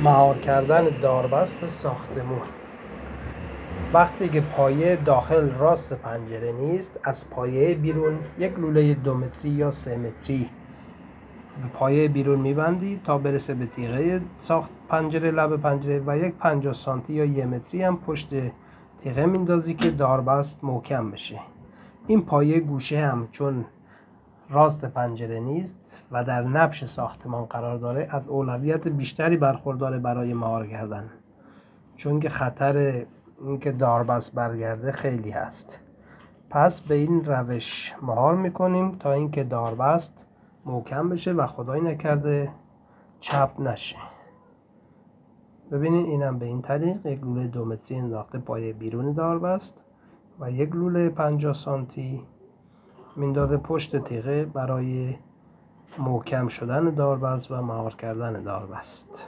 مهار کردن داربست به ساختمون. وقتی که پایه داخل راست پنجره نیست، از پایه بیرون یک لوله 2 متری یا 3 متری به پایه بیرون میبندی تا برسه به تیغه ساخت پنجره، لب پنجره، و یک 50 سانتی یا 1 متری هم پشت تیغه میندازی که داربست محکم بشه. این پایه گوشه هم چون راست پنجره نیست و در نبش ساختمان قرار داره، از اولویت بیشتری برخورداره برای مهار کردن، چون که خطر اینکه داربست برگرده خیلی هست. پس به این روش مهار میکنیم تا اینکه داربست محکم بشه و خدای نکرده چپ نشه. ببینید اینم به این طریق یک لوله 2 متری انداخته پایه بیرون داربست و یک لوله 50 سانتی میندازه پشت تیغه برای محکم شدن داربست و مهار کردن داربست.